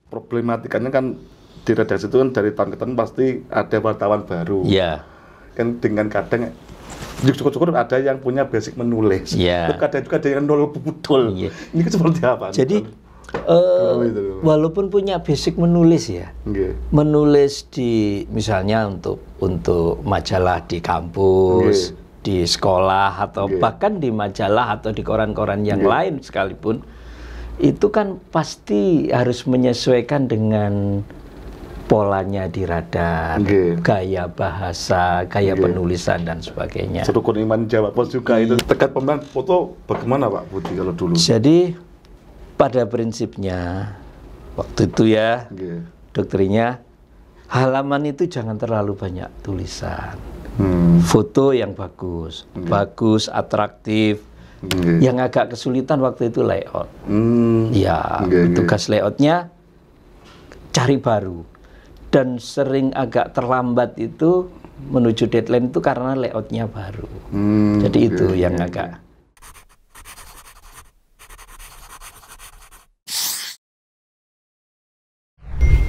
problematikanya kan di redaksi itu kan dari tahun ke tahun pasti ada wartawan baru. Iya. Kan dengan kadang syukur-syukur ada yang punya basic menulis. Iya. Kadang juga ada yang nol betul. Iya. Ini kan seperti apa? Jadi walaupun punya basic menulis ya, menulis di misalnya untuk majalah di kampus, di sekolah atau bahkan di majalah atau di koran-koran yang lain sekalipun, itu kan pasti harus menyesuaikan dengan polanya di radar, gaya bahasa, gaya penulisan dan sebagainya. Serukun Iman Jawa Pos juga itu tekat pemain foto bagaimana Pak Budi kalau dulu? Jadi pada prinsipnya waktu itu ya doktrinnya halaman itu jangan terlalu banyak tulisan, foto yang bagus, atraktif. Yang agak kesulitan waktu itu layout. Tugas layoutnya cari baru. Dan sering agak terlambat itu menuju deadline itu karena layoutnya baru. Jadi itu yang agak.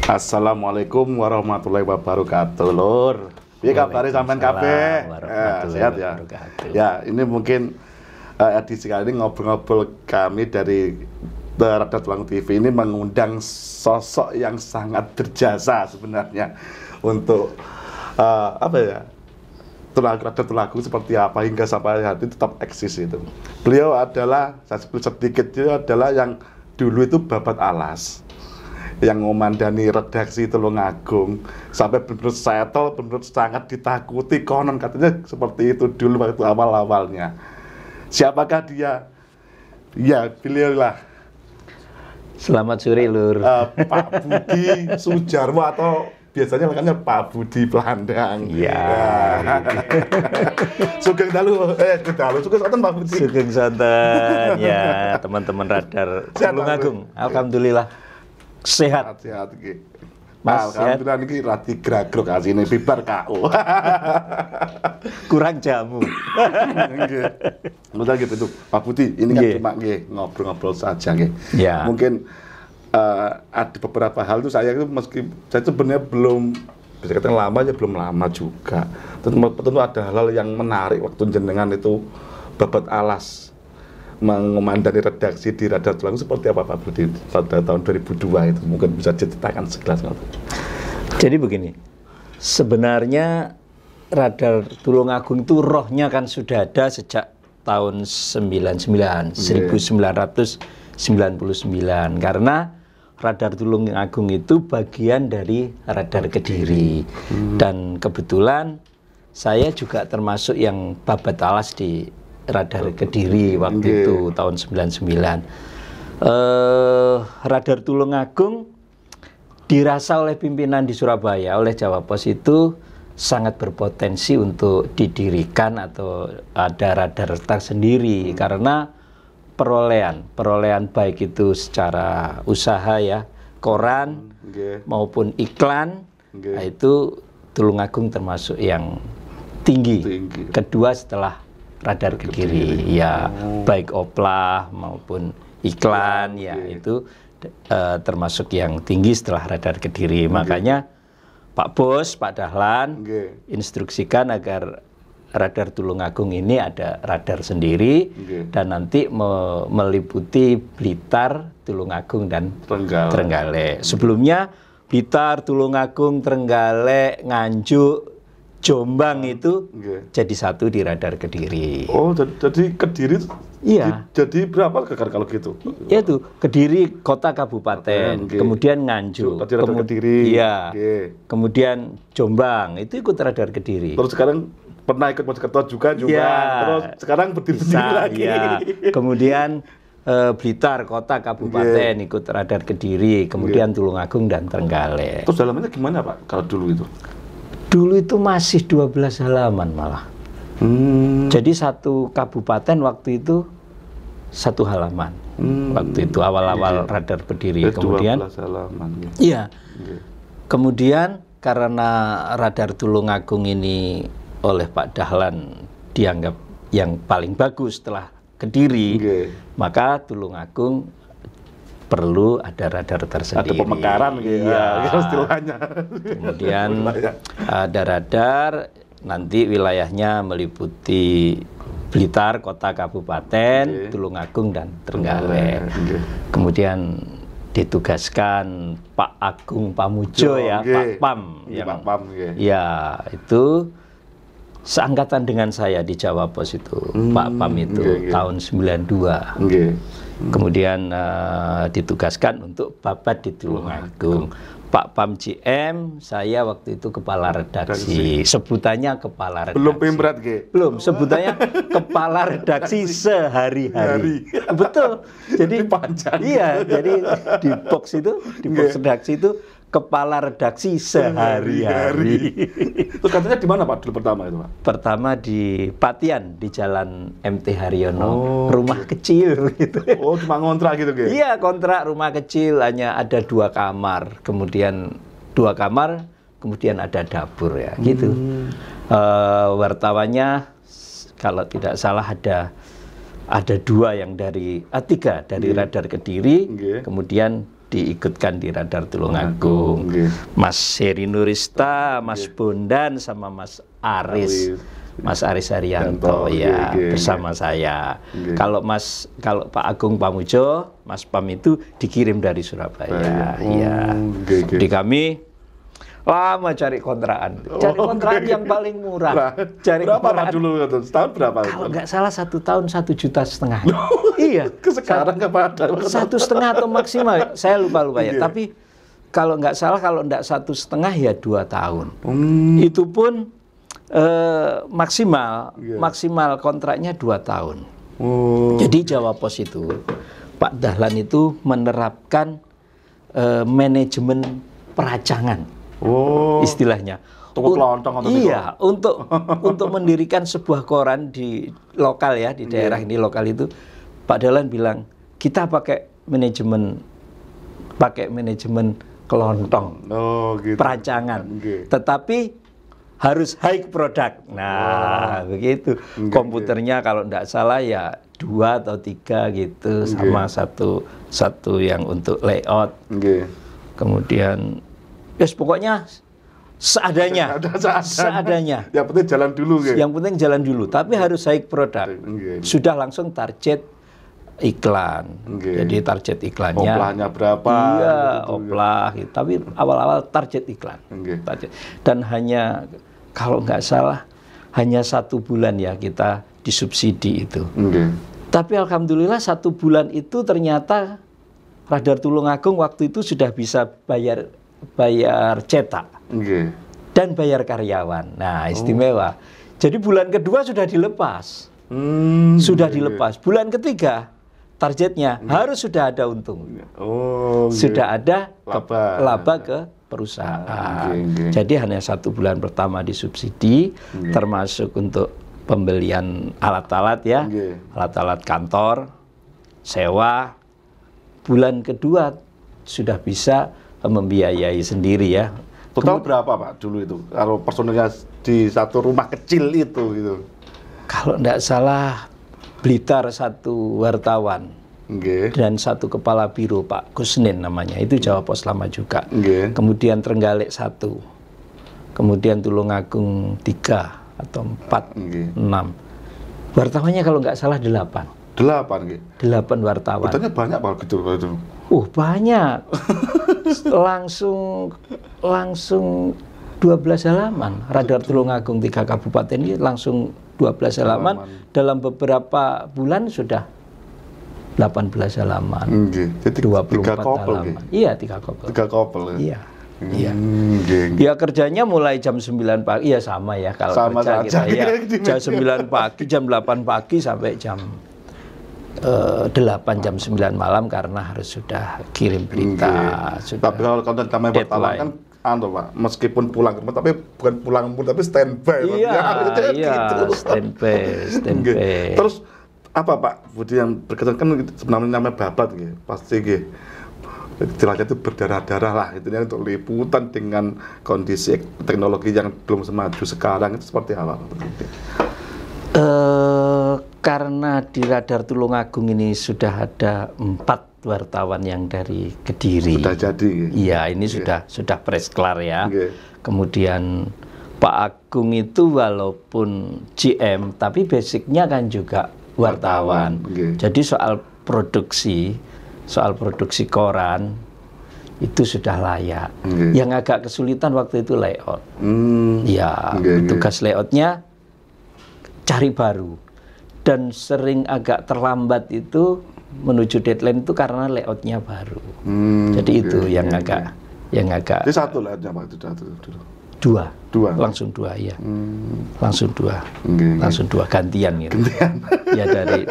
Assalamualaikum warahmatullahi wabarakatuh, Lur. Piye kabare sampean kabeh? Sehat ya. Ya, ini mungkin edisi kali ini ngobrol-ngobrol kami dari Radar Tulang TV ini mengundang sosok yang sangat berjasa sebenarnya untuk Radar Tulangku seperti apa hingga sampai hari ini tetap eksis itu. Beliau adalah, saya sebut sedikit, dia adalah yang dulu itu babat alas, yang memandani redaksi Tulungagung sampai benar-benar settle, benar-benar sangat ditakuti, konon katanya seperti itu dulu waktu awal-awalnya. Siapakah dia? Ya, beliau lah. Selamat sore, Lur. Pak Budi Sujarwo atau biasanya lainnya Pak Budi Pelandang. Iya. Sugeng dalu, sugeng sonten Pak Budi. Sugeng sonten, ya teman-teman Radar Tulungagung. Alhamdulillah sehat. Sehat iki. Mas, alhamdulillah niki rati gragrok asine bibar KO. Kurang jamu. Nggih. Mudah gitu itu Pak Budi, ini kan cuma ngobrol-ngobrol saja nggih. Ya. Mungkin ada beberapa hal itu saya itu saya sebenarnya belum bisa katakan lama ya belum lama juga. Tentu ada hal-hal yang menarik waktu jenengan itu babat alas mengomandani redaksi di Radar Tulungagung seperti apa Pak Budi pada tahun 2002 itu mungkin bisa diceritakan segelas. Jadi begini, sebenarnya Radar Tulungagung itu rohnya kan sudah ada sejak tahun 1999 karena Radar Tulungagung itu bagian dari Radar Kediri dan kebetulan saya juga termasuk yang babat alas di Radar Kediri waktu itu tahun 99. Radar Tulungagung dirasa oleh pimpinan di Surabaya, oleh Jawa Pos itu sangat berpotensi untuk didirikan atau ada radar tersendiri karena perolehan baik itu secara usaha ya, koran maupun iklan, nah, itu Tulungagung termasuk yang tinggi. Kedua setelah Radar Kediri, ya baik oplah maupun iklan ya itu termasuk yang tinggi setelah Radar Kediri. Makanya Pak Bos, Pak Dahlan instruksikan agar Radar Tulungagung ini ada radar sendiri dan nanti meliputi Blitar, Tulungagung dan Trenggalek. Sebelumnya Blitar, Tulungagung, Trenggalek, Nganjuk, Jombang itu jadi satu di Radar Kediri. Oh, jadi Kediri iya. Jadi berapa kalau gitu? Yaitu Kediri kota kabupaten, kemudian Nganjuk, Kediri. Iya. Kemudian Jombang itu ikut Radar Kediri. Terus sekarang pernah ikut Mojokerto juga Jombang. Ya. Terus sekarang berdiri sendiri lagi. Ya. Kemudian Blitar kota kabupaten ikut Radar Kediri, kemudian Tulungagung dan Trenggalek. Terus dalamannya gimana Pak kalau dulu itu? Dulu itu masih 12 halaman malah. Jadi satu kabupaten waktu itu satu halaman. Waktu itu awal-awal Radar berdiri. Kemudian 12 halaman. Iya. Kemudian karena Radar Tulungagung ini oleh Pak Dahlan dianggap yang paling bagus setelah Kediri, maka Tulungagung perlu ada radar tersendiri. Ada pemekaran gitu ya, istilahnya. Kemudian ada radar, nanti wilayahnya meliputi Blitar, kota, kabupaten, Tulungagung dan Trenggalek. Kemudian ditugaskan Pak Agung Pamujo ya, Pak Pam. Pak Pam, ya itu seangkatan dengan saya di Jawa Pos itu. Pak Pam itu tahun 92. Kemudian ditugaskan untuk babat di Tulungagung. Pak Pam GM, saya waktu itu kepala redaksi. Sebutannya kepala redaksi. Belum Pemret, belum. Sebutannya kepala redaksi sehari-hari. Betul. Jadi panjang. Iya, jadi di box itu, di box redaksi itu kepala redaksi sehari-hari. Terus katanya di mana Pak dulu pertama itu Pak? Pertama di Patian, di Jalan MT Haryono, rumah kecil gitu. Oh, cuma ngontrak gitu gitu? Iya, kontrak rumah kecil, hanya ada 2 kamar, kemudian 2 kamar, kemudian ada dapur ya, gitu. Wartawannya kalau tidak salah ada 2 yang dari 3 dari Radar Kediri, kemudian diikutkan di Radar Tulungagung. Mas Heri Nurista, Mas Bondan, sama Mas Aris. Mas Aris Haryanto ya bersama saya. Kalau Pak Agung Pamujo, Mas Pam itu dikirim dari Surabaya. Iya. Jadi kami lama cari kontrakan. Cari kontrakan yang paling murah. Cari berapa dulu? Setahun berapa? Kalau nggak salah 1 tahun 1,5 juta. Iya. Sekarang nggak pada. 1,5 atau maksimal. Saya lupa ya. Tapi kalau nggak salah, kalau nggak 1,5 ya 2 tahun. Itu pun maksimal kontraknya 2 tahun. Jadi Jawa Pos itu Pak Dahlan itu menerapkan manajemen peracangan. Istilahnya. Iya, untuk mendirikan sebuah koran di lokal ya, di daerah ini lokal itu, Pak Dahlan bilang kita pakai manajemen kelontong, peracangan, tetapi harus high product. Nah, begitu. Komputernya kalau tidak salah ya 2 atau 3 gitu, sama satu yang untuk layout. Kemudian pokoknya seadanya. Yang penting jalan dulu. Yang penting jalan dulu, tapi harus high product. Sudah langsung target iklan. Jadi target iklannya. Oplahnya berapa? Iya, oplah. Tapi awal-awal target iklan. Dan hanya kalau nggak salah hanya 1 bulan ya kita disubsidi itu. Tapi alhamdulillah 1 bulan itu ternyata Radar Tulungagung waktu itu sudah bisa bayar cetak dan bayar karyawan. Nah, istimewa. Jadi bulan kedua sudah dilepas. Bulan ketiga targetnya harus sudah ada untung. Sudah ada laba ke perusahaan. Jadi hanya 1 bulan pertama disubsidi, termasuk untuk pembelian alat-alat ya, alat-alat kantor, sewa. Bulan kedua sudah bisa membiayai sendiri ya. Total berapa Pak dulu itu? Kalau personilnya di satu rumah kecil itu gitu. Kalau tidak salah Blitar 1 wartawan dan 1 kepala biro, Pak Kusnin namanya, itu Jawa Pos lama juga. Kemudian Trenggalek 1, kemudian Tulungagung 3 atau 4, 6. Wartawannya kalau nggak salah 8. 8 wartawan. Betulnya banyak Pak gitu. Banyak. langsung 12 halaman. Radar Tulungagung 3 kabupaten ini langsung 12 halaman. Dalam beberapa bulan sudah 18 halaman. Jadi 24 halaman. Iya, 3 kopel. 3 kopel. Iya. Iya. Ya kerjanya mulai jam 9 pagi ya sama ya kalau kerja kita ya. Jam 9 pagi, jam 8 pagi sampai jam 8 jam 9 malam karena harus sudah kirim berita. Tapi kalau kami pertama kan Pak, meskipun pulang ke rumah, tapi bukan pulang pun, tapi standby. Iya, standby. Terus apa Pak Budi yang berkesan kan sebenarnya namanya babat gitu, pasti gitu. Istilahnya itu berdarah-darah lah, itu untuk liputan dengan kondisi teknologi yang belum semaju sekarang itu seperti apa? Karena di Radar Tulungagung ini sudah ada 4 wartawan yang dari Kediri. Sudah jadi. Iya, ini sudah press klar ya. Nggih. Kemudian Pak Agung itu walaupun GM, tapi basicnya kan juga wartawan. Nggih. Jadi soal produksi koran itu sudah layak. Yang agak kesulitan waktu itu layout. Ya, tugas layoutnya cari baru. Dan sering agak terlambat itu menuju deadline itu karena layoutnya baru. Jadi itu yang agak. Itu satu layoutnya Pak, itu dulu. Dua. Langsung dua ya. Langsung dua. Langsung dua gantian gitu. Ya dari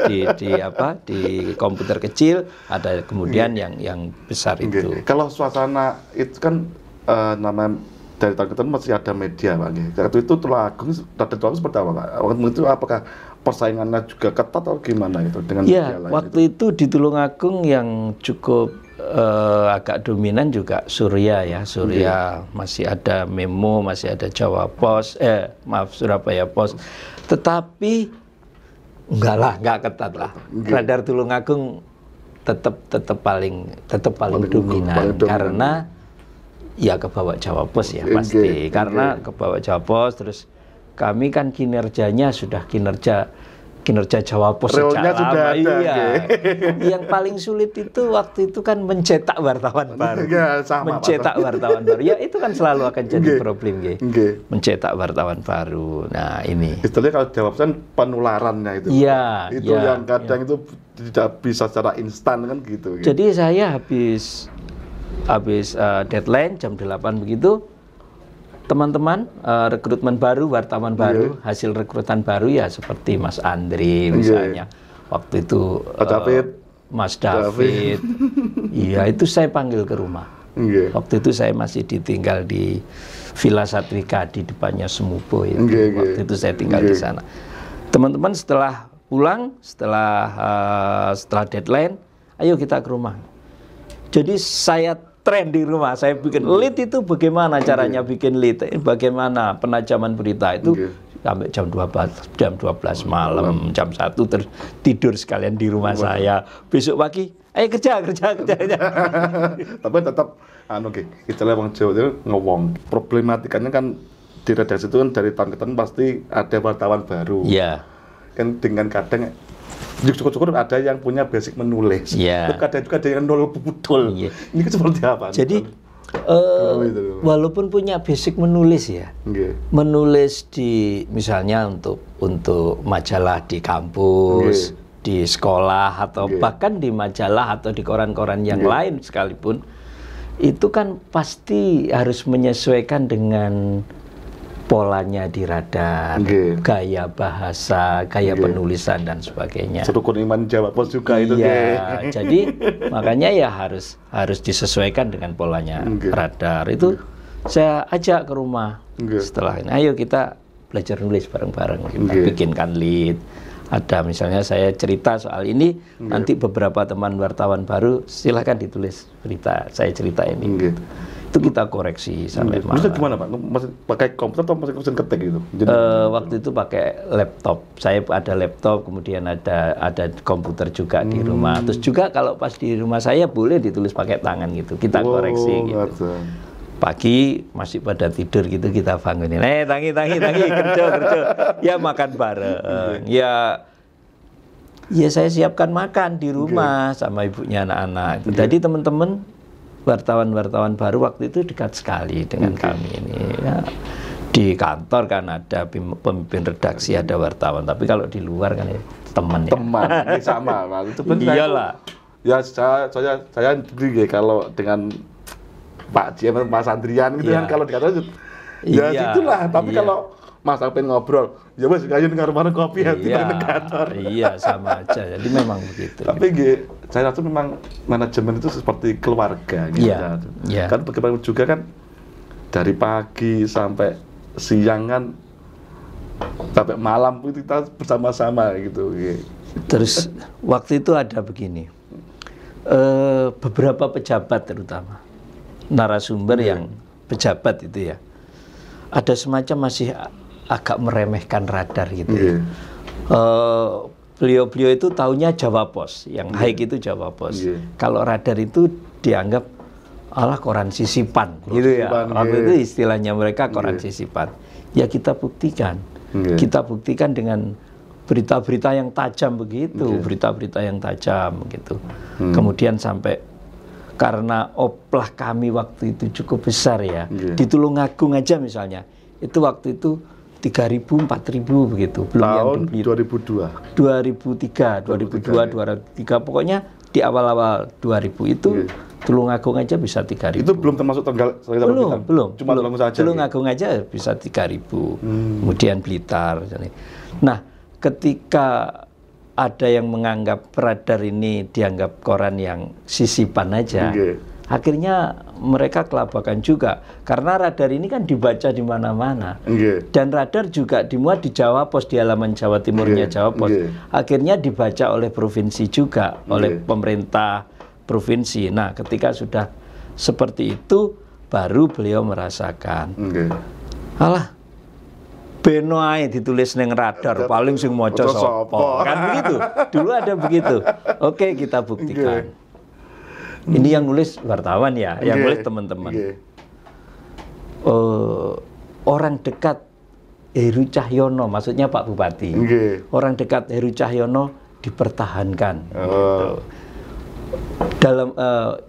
di komputer kecil ada kemudian yang besar itu. Kalau suasana itu kan namanya dari tahun ke tahun masih ada media Pak. Waktu itu Tulungagung seperti apa Pak? Waktu itu apakah persaingannya juga ketat atau gimana itu dengan media lain? Waktu itu di Tulungagung yang cukup agak dominan juga Surya ya. Surya masih ada Memo, masih ada Jawa Pos, Surabaya Pos. Tetapi enggak ketat lah. Radar Tulungagung tetap paling dominan karena ya kebawa Jawa Pos ya pasti. Karena kebawa Jawa Pos, terus kami kan kinerjanya sudah kinerja Jawa Pos sejak lama. Iya. Yang paling sulit itu waktu itu kan mencetak wartawan baru. Wartawan baru. Ya itu kan selalu akan jadi problem, mencetak wartawan baru. Nah, ini. Istilahnya kalau Jawa Pos kan penularannya itu. Iya. Itu yang kadang itu tidak bisa secara instan kan gitu. Jadi saya habis deadline jam 8 begitu. Teman-teman rekrutmen baru, wartawan baru, hasil rekrutan baru ya seperti Mas Andri misalnya. Waktu itu Mas David. Iya, itu saya panggil ke rumah. Waktu itu saya masih ditinggal di Villa Satrika di depannya Semubo itu. Waktu itu saya tinggal di sana. Teman-teman setelah pulang, setelah deadline, ayo kita ke rumah. Jadi saya tren di rumah, saya bikin lead itu bagaimana caranya bikin lead, bagaimana penajaman berita itu sampai jam 12 malam, jam 1 terus tidur sekalian di rumah saya. Besok pagi, ayo kerja. Tapi tetap istilah Wong Jawa itu ngomong. Problematikanya kan di redaksi itu kan dari tahun ke tahun pasti ada wartawan baru. Iya. Kan dengan kadang syukur-syukur ada yang punya basic menulis. Kadang juga ada yang nol betul. Ini kan seperti apa? Jadi walaupun punya basic menulis ya, menulis di misalnya untuk majalah di kampus, di sekolah atau bahkan di majalah atau di koran-koran yang lain sekalipun, itu kan pasti harus menyesuaikan dengan polanya di radar, gaya bahasa, gaya penulisan dan sebagainya. Rukun iman Jawa Pos juga itu. Iya, jadi makanya ya harus disesuaikan dengan polanya radar. Itu saya ajak ke rumah setelah ini. Ayo kita belajar nulis bareng-bareng. Kita bikinkan lead. Ada misalnya saya cerita soal ini, nanti beberapa teman wartawan baru silakan ditulis berita. Saya cerita ini. Itu kita koreksi sampai malam. Bisa gimana Pak? Masih pakai komputer atau masih mesin ketik gitu? Waktu itu pakai laptop. Saya ada laptop, kemudian ada komputer juga di rumah. Terus juga kalau pas di rumah saya boleh ditulis pakai tangan gitu. Kita koreksi gitu. Pagi masih pada tidur gitu kita bangunin. Tangi kerja. Ya makan bareng. Ya saya siapkan makan di rumah sama ibunya anak-anak. Jadi teman-teman wartawan baru waktu itu dekat sekali dengan kami ini. Ya, di kantor kan ada pemimpin redaksi, ada wartawan. Tapi kalau di luar kan ya teman ya. Ini sama, Pak. Itu iyalah. Ya saya kalau dengan Pak Jiem, Mas Andrian gitu kan kalau di kantor ya itulah. Tapi kalau Mas pengen ngobrol, ya wes kayu dengar bareng kopi di kantor. Iya, sama aja. Jadi memang begitu. Tapi saya rasa memang manajemen itu seperti keluarga gitu. Kan bagaimana juga kan dari pagi sampai siang kan sampai malam itu kita bersama-sama gitu. Terus waktu itu ada begini. Beberapa pejabat terutama narasumber yang pejabat itu ya. Ada semacam masih agak meremehkan radar gitu. beliau-beliau itu taunya Jawa Pos, yang high itu Jawa Pos. Kalau radar itu dianggap koran sisipan, gitu ya. Waktu itu istilahnya mereka koran sisipan. Ya kita buktikan, kita buktikan dengan berita-berita yang tajam begitu, berita-berita yang tajam gitu. Kemudian sampai karena oplah kami waktu itu cukup besar ya, di Tulungagung aja misalnya, itu waktu itu 3.000, 4.000 begitu. Belum tahun yang 2002. 2003, 2003, pokoknya di awal-awal 2000 itu Tulungagung aja bisa 3.000. Itu belum termasuk Tegal? Belum. Cuma Tulungagung saja. Tulungagung aja bisa 3.000. Kemudian Blitar. Nah, ketika ada yang menganggap radar ini dianggap koran yang sisipan aja, akhirnya mereka kelabakan juga, karena radar ini kan dibaca di mana-mana, dan radar juga dimuat di Jawa Pos, di halaman Jawa Timurnya Jawa Pos, akhirnya dibaca oleh provinsi juga, oleh pemerintah provinsi. Nah, ketika sudah seperti itu, baru beliau merasakan, alah, beno ae ditulis neng radar, paling sing maca sapa, kan begitu. Dulu ada begitu. Oke, kita buktikan. Ini yang nulis wartawan ya, yang nulis teman-teman. Orang dekat Heru Cahyono, maksudnya Pak Bupati. Orang dekat Heru Cahyono dipertahankan. Gitu. Dalam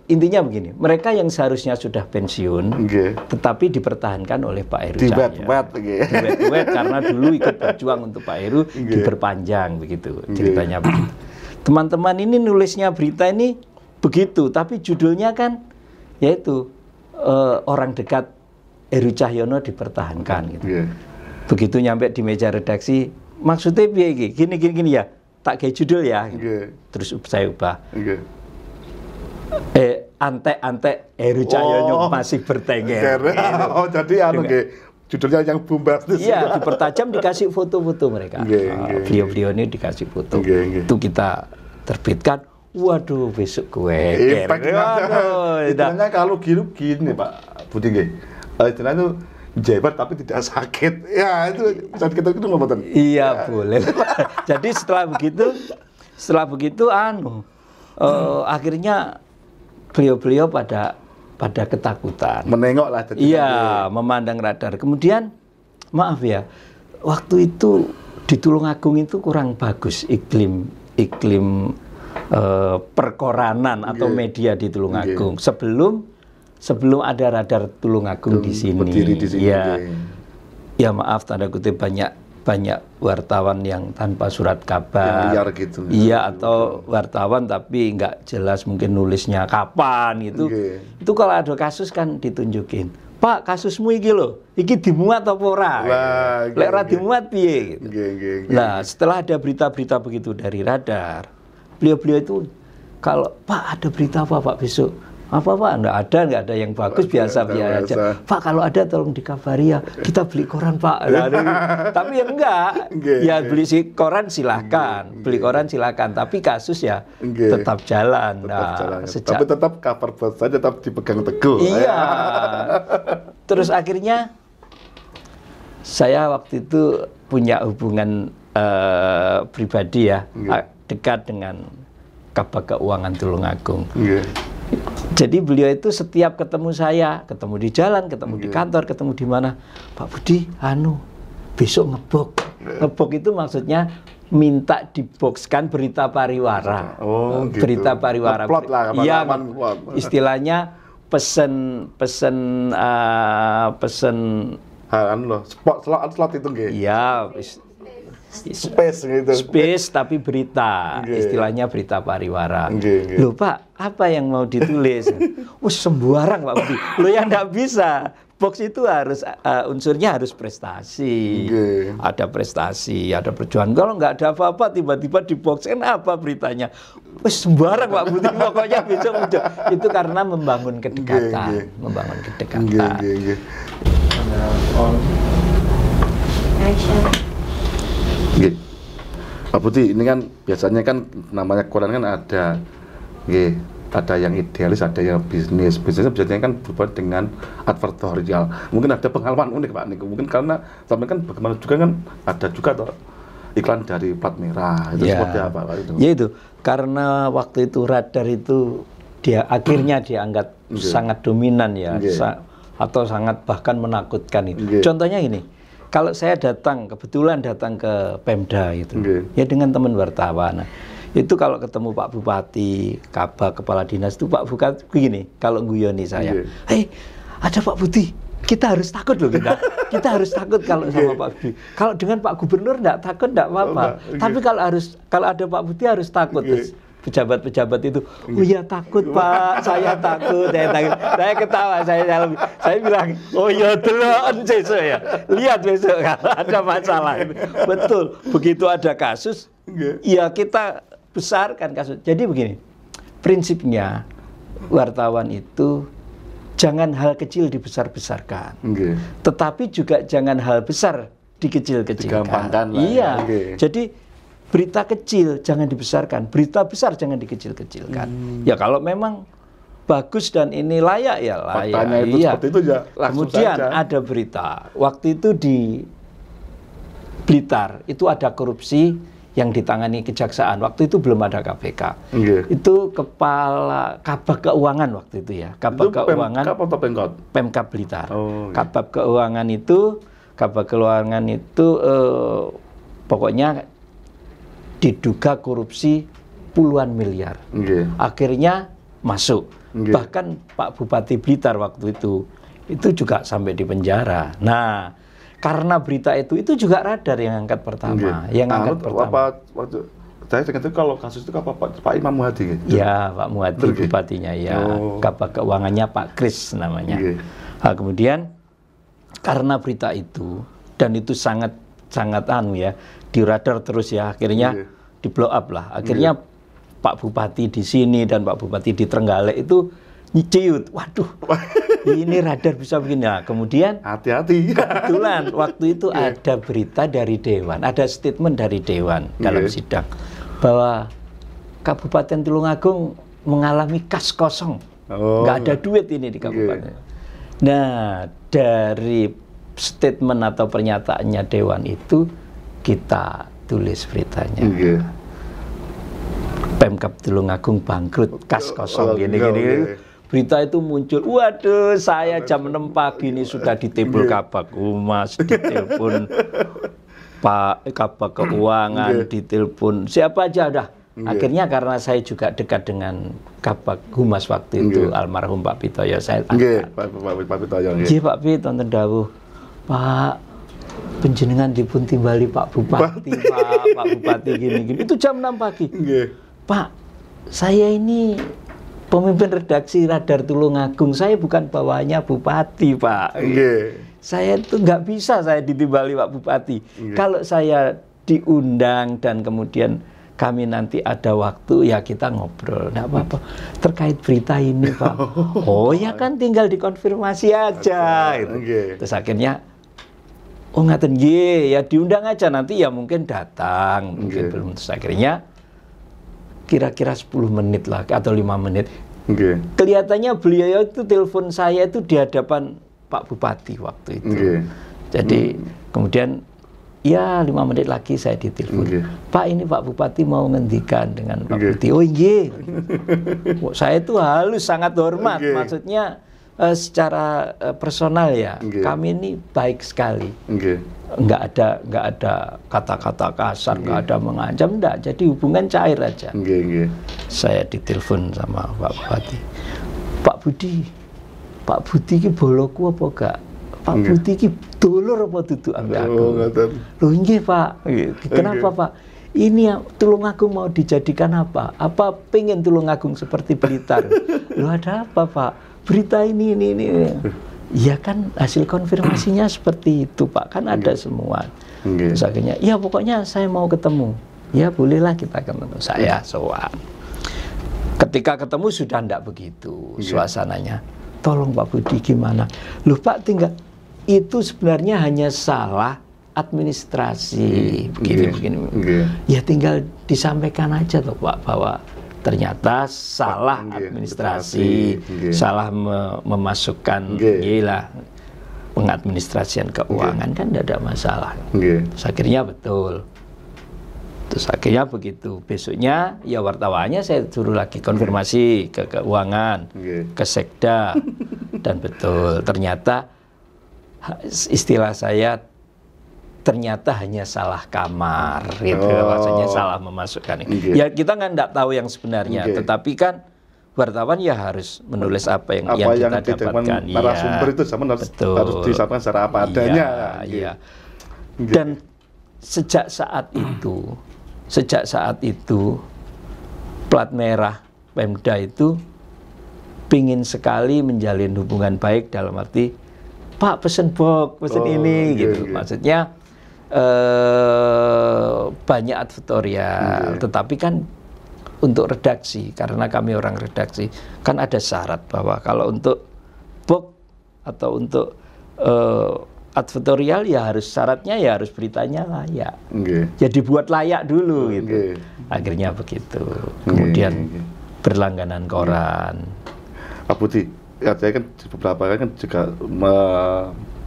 intinya begini, mereka yang seharusnya sudah pensiun, tetapi dipertahankan oleh Pak Heru Cahyono. Diwet-wet karena dulu ikut berjuang untuk Pak Heru, diperpanjang begitu ceritanya. Begitu. Teman-teman ini nulisnya berita ini begitu, tapi judulnya kan yaitu orang dekat Heru Cahyono dipertahankan gitu. Begitu nyampe di meja redaksi, maksudnya piye iki? Gini ya, tak kayak judul ya. Terus saya ubah. Antek Heru Cahyono masih bertengger. Oh, jadi judulnya yang bombastis. Iya, dipertajam, dikasih foto-foto mereka. Beliau-beliau ini dikasih foto. Itu kita terbitkan. Waduh, besok gue istilahnya kalau gini Pak Budi, istilahnya itu jabat tapi tidak sakit. Ya, itu bisa kita ngomong. Iya, boleh. Jadi setelah begitu akhirnya beliau-beliau pada ketakutan. Menengok lah. Iya, memandang radar. Kemudian, maaf ya, waktu itu di Tulungagung itu kurang bagus iklim perkoranan atau media di Tulungagung. Sebelum ada radar Tulungagung di sini. Ya maaf, tanda kutip banyak wartawan yang tanpa surat kabar. Yang liar gitu. Iya, atau wartawan tapi nggak jelas mungkin nulisnya kapan gitu. Itu kalau ada kasus kan ditunjukin. Pak, kasusmu iki lho, iki dimuat apa ora? Lek ora dimuat piye gitu. Nah, setelah ada berita-berita begitu dari radar, beliau-beliau itu kalau Pak ada berita apa Pak besok? Apa Pak? Nggak ada yang bagus, biasa aja. Pak kalau ada tolong dikabari ya, kita beli koran Pak. Tapi ya enggak, ya beli koran silakan, tapi kasus ya tetap jalan. Tapi tetap cover buat saja, tetap dipegang teguh. Iya. Terus akhirnya saya waktu itu punya hubungan pribadi ya, dekat dengan Kabag Keuangan Tulungagung. Jadi beliau itu setiap ketemu saya, ketemu di jalan, ketemu di kantor, ketemu di mana, Pak Budi, besok ngebok. Ngebok itu maksudnya minta diboxkan berita pariwara. Oh, gitu. Berita pariwara. Iya, istilahnya pesen slot itu nggih. Iya, space gitu. Space tapi berita, istilahnya berita pariwara. Loh Pak, apa yang mau ditulis? Sembarang Pak Budi. Loh ya enggak bisa. Box itu harus unsurnya harus prestasi. Ada prestasi, ada perjuangan. Kalau nggak ada apa-apa tiba-tiba di box kan apa beritanya? Sembarang Pak Budi, pokoknya besok muncul. Itu karena membangun kedekatan, Pak Budi, ini kan biasanya kan namanya koran kan ada yang idealis, ada yang bisnis. Biasanya kan berhubungan dengan advertorial. Mungkin ada pengalaman unik Pak Niko. Mungkin karena sampai kan bagaimana juga kan ada juga iklan dari plat merah itu seperti apa Pak itu? Ya itu karena waktu itu radar itu akhirnya dianggap sangat dominan ya, atau sangat bahkan menakutkan itu. Contohnya ini, kalau saya kebetulan datang ke Pemda itu, ya dengan teman wartawan. Nah, itu kalau ketemu Pak Bupati, Kabak, Kepala Dinas itu Pak Bupati begini, kalau guyoni saya, hei ada Pak Budi, kita harus takut loh kita harus takut kalau sama Pak Budi. Kalau dengan Pak Gubernur enggak takut enggak apa-apa, tapi kalau ada Pak Budi harus takut. Terus pejabat-pejabat itu, oh iya takut Pak, saya takut, saya ketawa, saya bilang, oh iya delok besok ya, lihat besok kalau ada masalah. Betul, begitu ada kasus, ya kita besarkan kasus. Jadi begini, prinsipnya wartawan itu jangan hal kecil dibesar-besarkan, tetapi juga jangan hal besar dikecil-kecilkan. Iya, jadi berita kecil jangan dibesarkan, berita besar jangan dikecil-kecilkan. Ya kalau memang bagus dan ini layak ya layak. Faktanya itu seperti itu ya. Kemudian ada berita, waktu itu di Blitar itu ada korupsi yang ditangani kejaksaan. Waktu itu belum ada KPK. Itu kepala Kabak Keuangan waktu itu ya. Kabak Keuangan. Pemkab Blitar. Kabak Keuangan itu, pokoknya diduga korupsi puluhan miliar. Akhirnya masuk. Bahkan Pak Bupati Blitar waktu itu juga sampai di penjara. Nah, karena berita itu juga radar yang angkat pertama. Saya ingat itu kalau kasus itu Pak Imam Muhadi. Ya, Pak Muhadi bupatinya ya. Kabak Keuangannya Pak Kris namanya. Nah, kemudian karena berita itu dan itu sangat ya, di radar terus ya, akhirnya di blow up lah. Akhirnya Pak Bupati di sini dan Pak Bupati di Trenggalek itu ciut, waduh, ini radar bisa begini. Nah, kemudian hati-hati. Kebetulan waktu itu ada berita dari Dewan, ada statement dari Dewan dalam sidang bahwa Kabupaten Tulungagung mengalami kas kosong, nggak ada duit ini di kabupaten. Nah, dari statement atau pernyataannya Dewan itu kita tulis beritanya. Pemkab Tulungagung bangkrut, kas kosong gini. Berita itu muncul, waduh saya jam 6 pagi ini sudah ditelepon Kabak Humas, ditelepon Pak Kabak Keuangan, ditelepon siapa aja dah. Akhirnya karena saya juga dekat dengan Kabak Humas waktu itu, almarhum Pak Pitoyo, saya tanya, Pak Pitoyo. Pak Pitoyo tonton dawuh, Pak penjenengan dipun timbali Pak Bupati, Pak Bupati gini. Itu jam 6 pagi. Pak, saya ini pemimpin redaksi Radar Tulungagung, saya bukan bawahannya Bupati, Pak. Saya itu nggak bisa saya ditimbali Pak Bupati. Kalau saya diundang dan kemudian kami nanti ada waktu, ya kita ngobrol, nggak apa-apa. Terkait berita ini, Pak. Oh ya kan tinggal dikonfirmasi aja. Terus akhirnya, oh ngaten ya diundang aja nanti ya mungkin datang, mungkin belum. Terus akhirnya kira-kira 10 menit lah atau 5 menit. Kelihatannya beliau itu telepon saya itu di hadapan Pak Bupati waktu itu. Jadi kemudian ya 5 menit lagi saya ditelepon. Pak ini Pak Bupati mau ngendikan dengan Pak Bupati. Oh iya. Saya itu halus, sangat hormat. Maksudnya secara personal ya, kami ini baik sekali. Nggak ada kata-kata kasar, nggak ada mengancam, enggak. Jadi hubungan cair aja. Saya ditelepon sama Pak Bupati. Pak Budi ki boloku apa enggak? Pak Budi ki dulur apa dudu ambek aku? Loh nggih Pak. Kenapa Pak? Ini Tulungagung mau dijadikan apa? Apa pengen Tulungagung seperti Blitar? Loh ada apa Pak? Berita ini. Ya kan hasil konfirmasinya seperti itu Pak, kan ada semua. Terus akhirnya, ya pokoknya saya mau ketemu. Ya bolehlah kita ketemu. Saya sowan. Ketika ketemu sudah enggak begitu suasananya. Tolong Pak Budi gimana? Loh Pak tinggal, itu sebenarnya hanya salah administrasi. Begini. Ya tinggal disampaikan aja toh Pak, bahwa ternyata salah administrasi, salah memasukkan pengadministrasian keuangan kan tidak ada masalah. Akhirnya betul Terus akhirnya begitu, besoknya ya wartawannya saya suruh lagi konfirmasi ke keuangan, ke sekda, dan betul ternyata istilah saya ternyata hanya salah kamar, gitu, maksudnya salah memasukkan. Ya kita kan nggak tahu yang sebenarnya, tetapi kan wartawan ya harus menulis apa yang kita dapatkan. Narasumber itu sama harus disampaikan secara apa adanya. Dan sejak saat itu plat merah Pemda itu pingin sekali menjalin hubungan baik dalam arti Pak pesen box, pesen ini gitu. Maksudnya banyak advertorial, tetapi kan untuk redaksi, karena kami orang redaksi kan ada syarat bahwa kalau untuk box atau untuk advertorial ya harus syaratnya ya harus beritanya layak. Jadi buat layak dulu gitu. Akhirnya begitu. Kemudian berlangganan koran. Pak Budi, ya saya kan beberapa kali kan juga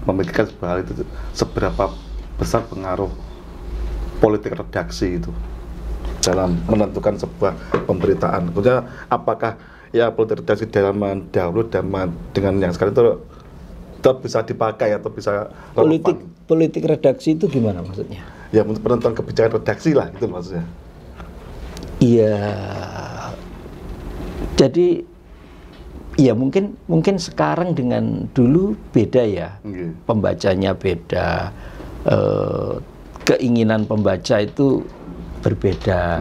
memikirkan hal itu, seberapa besar pengaruh politik redaksi itu dalam menentukan sebuah pemberitaan. Maksudnya apakah ya politik redaksi dalam dahulu dengan yang sekarang itu tetap bisa dipakai atau bisa politik redaksi itu gimana maksudnya? Ya untuk penentuan kebijakan redaksi lah itu maksudnya. Iya. Jadi ya mungkin sekarang dengan dulu beda ya. Pembacanya beda. Keinginan pembaca itu berbeda.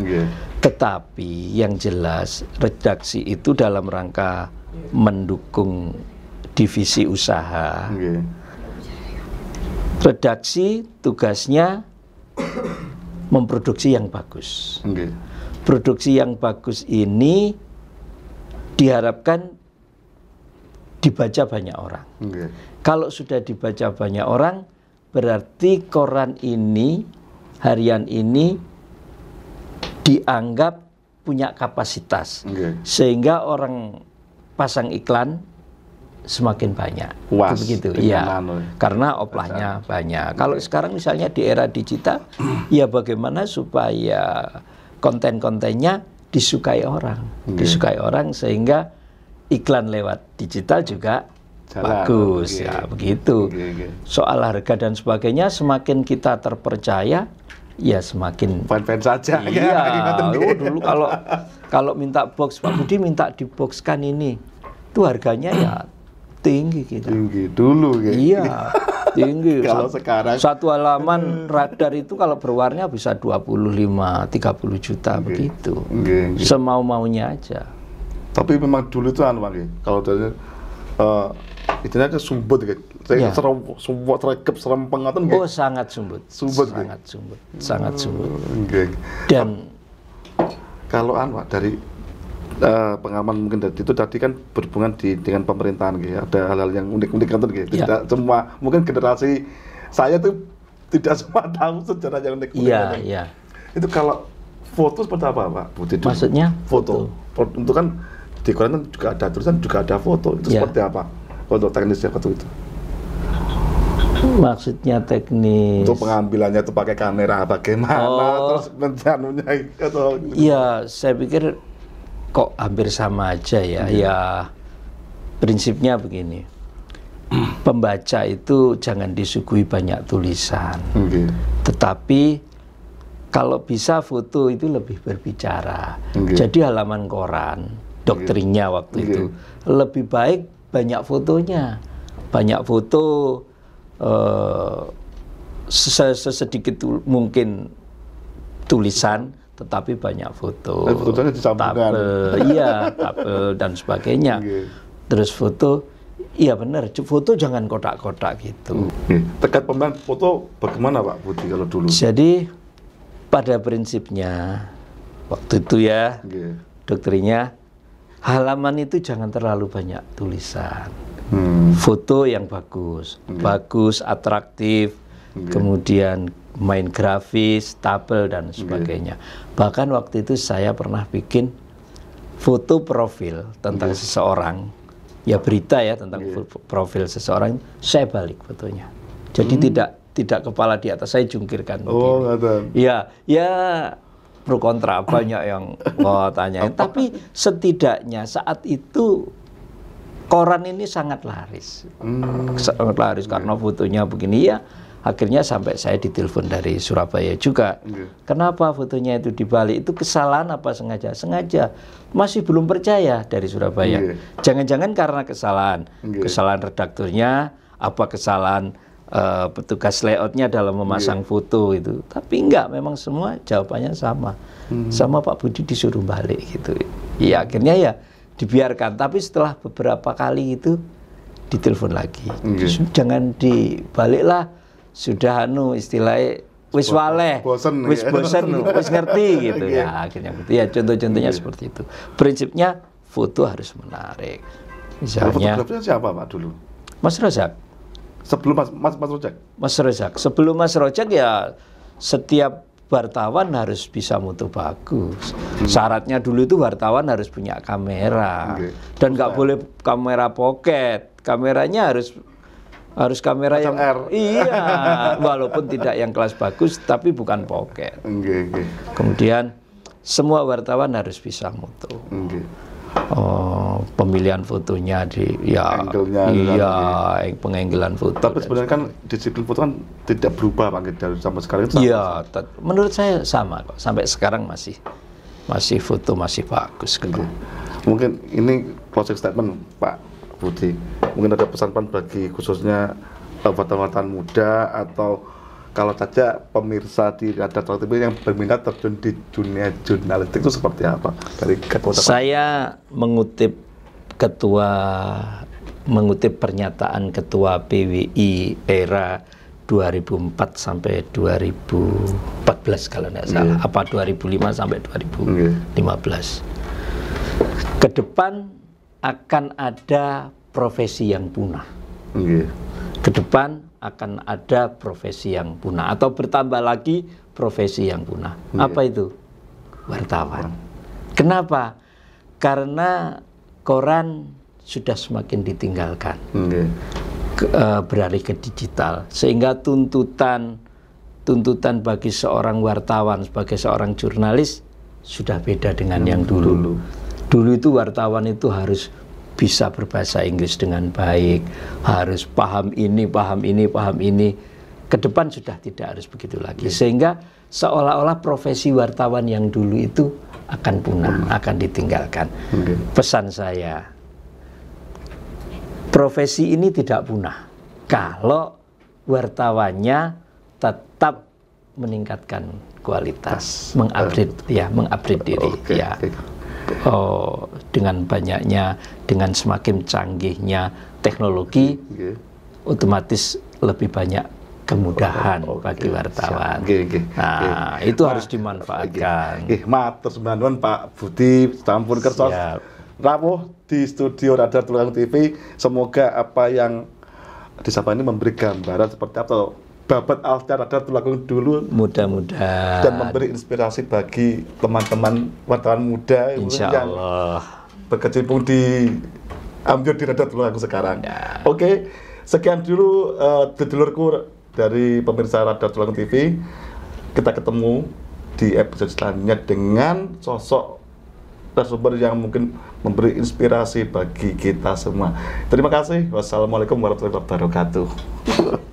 Tetapi yang jelas redaksi itu dalam rangka mendukung divisi usaha. Redaksi tugasnya memproduksi yang bagus. Produksi yang bagus ini diharapkan dibaca banyak orang. Kalau sudah dibaca banyak orang, berarti koran ini, harian ini dianggap punya kapasitas. Sehingga orang pasang iklan semakin banyak. Begitu. Iya. Karena oplahnya banyak. Kalau sekarang misalnya di era digital, ya bagaimana supaya konten-kontennya disukai orang. Disukai orang sehingga iklan lewat digital juga bagus. Ya, begitu. Soal harga dan sebagainya, semakin kita terpercaya, ya semakin fan-fan saja. Iya. Dulu kalau minta box, Pak Budi minta diboxkan ini, itu harganya ya tinggi gitu. Tinggi dulu gitu. Iya, tinggi. Kalau sekarang satu halaman radar itu kalau berwarna bisa 25-30 juta begitu. Semau-maunya aja. Tapi memang dulu itu kalau dari istilahnya sumbut gitu. Semua terekep serempeng atau Oh, sangat sumbut. Sangat sumbut. Dan kalau dari pengalaman mungkin dari itu tadi kan berhubungan dengan pemerintahan gitu. Ada hal-hal yang unik-unik kan gitu. Tidak semua, mungkin generasi saya tuh tidak semua tahu sejarah yang unik-unik. Iya. Itu kalau foto seperti apa, Pak Budi? Maksudnya foto. Untuk kan di koran kan juga ada tulisan, juga ada foto. Itu seperti apa? Untuk teknisnya waktu itu. Maksudnya teknis. Untuk pengambilannya itu pakai kamera bagaimana? Terus mencanunya atau? Iya, saya pikir kok hampir sama aja ya. Ya prinsipnya begini. Pembaca itu jangan disuguhi banyak tulisan. Tetapi kalau bisa foto itu lebih berbicara. Jadi halaman koran, doktrinnya waktu itu lebih baik banyak fotonya. Banyak foto, sesedikit mungkin tulisan, tetapi banyak foto. Tabel, tabel dan sebagainya. Terus foto, iya benar, foto jangan kotak-kotak gitu. Terkait pemilihan foto bagaimana Pak Budi kalau dulu? Jadi pada prinsipnya waktu itu ya, doktrinnya halaman itu jangan terlalu banyak tulisan. Foto yang bagus, atraktif, kemudian main grafis, tabel dan sebagainya. Bahkan waktu itu saya pernah bikin foto profil tentang seseorang, ya berita ya tentang profil seseorang, saya balik fotonya. Jadi tidak kepala di atas, saya jungkirkan. Oh, ya pro kontra, banyak yang tanyain. Tapi setidaknya saat itu koran ini sangat laris. Sangat laris karena fotonya begini ya. Akhirnya sampai saya ditelepon dari Surabaya juga. Kenapa fotonya itu dibalik? Itu kesalahan apa sengaja? Sengaja. Masih belum percaya dari Surabaya. Jangan-jangan karena kesalahan. Kesalahan redakturnya, apa kesalahan petugas layoutnya dalam memasang foto itu. Tapi enggak, memang semua jawabannya sama. Sama Pak Budi disuruh balik gitu. Ya akhirnya ya dibiarkan. Tapi setelah beberapa kali itu ditelepon lagi. Jangan dibalik lah. Sudah istilahnya wis waleh, wis bosen, wis ngerti gitu ya. Akhirnya gitu ya, contoh-contohnya seperti itu. Prinsipnya foto harus menarik. Misalnya fotografernya siapa Pak dulu? Mas Rozak. Sebelum Mas Rozak? Mas Rozak. Sebelum Mas Rozak ya setiap wartawan harus bisa foto bagus. Syaratnya dulu itu wartawan harus punya kamera. Dan nggak boleh kamera pocket. Kameranya harus kamera yang iya, walaupun tidak yang kelas bagus, tapi bukan pocket. Kemudian semua wartawan harus bisa foto. Pemilihan fotonya penganggilan foto. Tapi sebenarnya kan disiplin foto kan tidak berubah Pak dari sampai sekarang itu. Iya, menurut saya sama kok. Sampai sekarang masih foto masih bagus. Mungkin ini closing statement Pak Budi, mungkin ada pesan-pesan bagi khususnya wartawan-wartawan muda atau kalau saja pemirsa di Radar Tlak TV yang berminat terjun di dunia jurnalistik itu seperti apa? Dari saya mengutip pernyataan Ketua PWI era 2004 sampai 2014 kalau tidak salah, apa 2005 sampai 2015. Ke depan akan ada profesi yang punah. Ke depan akan ada profesi yang punah atau bertambah lagi profesi yang punah. Apa itu? Wartawan. Kenapa? Karena koran sudah semakin ditinggalkan. Beralih ke digital, sehingga tuntutan bagi seorang wartawan sebagai seorang jurnalis sudah beda dengan yang dulu. Dulu itu wartawan itu harus bisa berbahasa Inggris dengan baik, harus paham ini, paham ini, paham ini. Ke depan sudah tidak harus begitu lagi. Sehingga seolah-olah profesi wartawan yang dulu itu akan punah, akan ditinggalkan. Pesan saya, profesi ini tidak punah kalau wartawannya tetap meningkatkan kualitas, mengupgrade diri. Dengan banyaknya, dengan semakin canggihnya teknologi, otomatis lebih banyak kemudahan bagi wartawan. Itu harus dimanfaatkan. Matur nuwun Pak Budi, sampun kersos rawuh di studio Radar Tlak TV. Semoga apa yang disampaikan ini memberi gambaran seperti apa babat Radar Tlak dulu, mudah-mudahan, dan memberi inspirasi bagi teman-teman wartawan muda yang berkecimpung di ambil di Radar Tlak sekarang. Oke, sekian dulu sedulurku dari pemirsa Radar Tlak TV. Kita ketemu di episode selanjutnya dengan sosok narasumber yang mungkin memberi inspirasi bagi kita semua. Terima kasih. Wassalamualaikum warahmatullahi wabarakatuh.